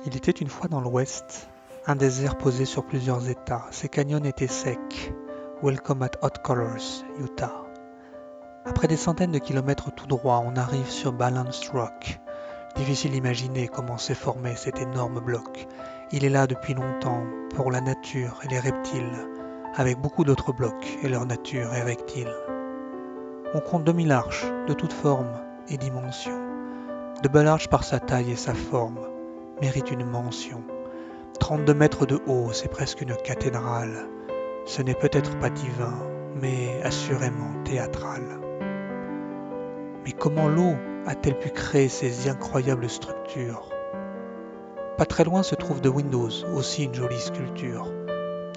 Il était une fois dans l'Ouest, un désert posé sur plusieurs États. Ses canyons étaient secs. Welcome at Hot Colors, Utah. Après des centaines de kilomètres tout droit, on arrive sur Balanced Rock. Difficile d'imaginer comment s'est formé cet énorme bloc. Il est là depuis longtemps, pour la nature et les reptiles, avec beaucoup d'autres blocs et leur nature et reptiles. On compte 2000 arches, de toutes formes et dimensions. Double Arch par sa taille et sa forme mérite une mention. 32 mètres de haut, c'est presque une cathédrale. Ce n'est peut-être pas divin, mais assurément théâtral. Mais comment l'eau a-t-elle pu créer ces incroyables structures? Pas très loin se trouve The Windows, aussi une jolie sculpture.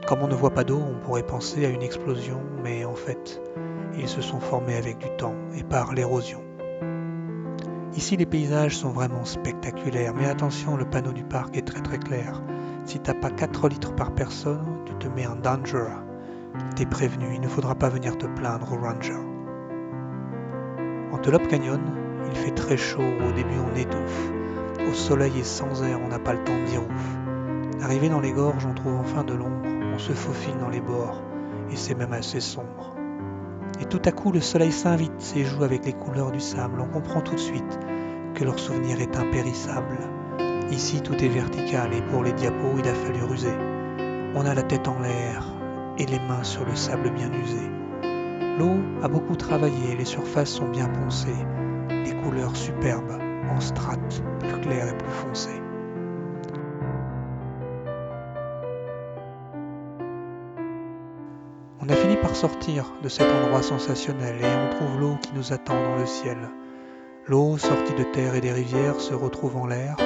Comme on ne voit pas d'eau, on pourrait penser à une explosion, mais en fait, ils se sont formés avec du temps et par l'érosion. Ici, les paysages sont vraiment spectaculaires, mais attention, le panneau du parc est très clair. Si t'as pas 4 litres par personne, tu te mets en danger. T'es prévenu, il ne faudra pas venir te plaindre au ranger. Antelope Canyon, il fait très chaud, au début on étouffe. Au soleil et sans air, on n'a pas le temps de dire ouf. Arrivé dans les gorges, on trouve enfin de l'ombre, on se faufile dans les bords, et c'est même assez sombre. Et tout à coup, le soleil s'invite et joue avec les couleurs du sable. On comprend tout de suite que leur souvenir est impérissable. Ici, tout est vertical et pour les diapos, il a fallu ruser. On a la tête en l'air et les mains sur le sable bien usé. L'eau a beaucoup travaillé, les surfaces sont bien poncées, les couleurs superbes, en strates, plus claires et plus foncées. On a fini par sortir de cet endroit sensationnel et on trouve l'eau qui nous attend dans le ciel. L'eau sortie de terre et des rivières se retrouve en l'air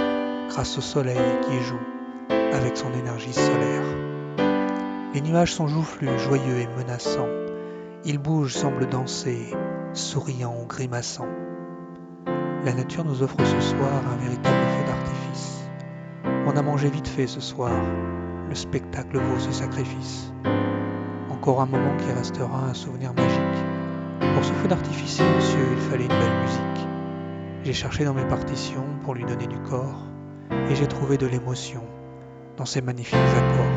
grâce au soleil qui joue avec son énergie solaire. Les nuages sont joufflus, joyeux et menaçants. Ils bougent, semblent danser, souriant ou grimaçant. La nature nous offre ce soir un véritable feu d'artifice. On a mangé vite fait ce soir, le spectacle vaut ce sacrifice. Encore un moment qui restera un souvenir magique. Pour ce feu d'artifice silencieux, il fallait une belle musique. J'ai cherché dans mes partitions pour lui donner du corps, et j'ai trouvé de l'émotion dans ces magnifiques accords.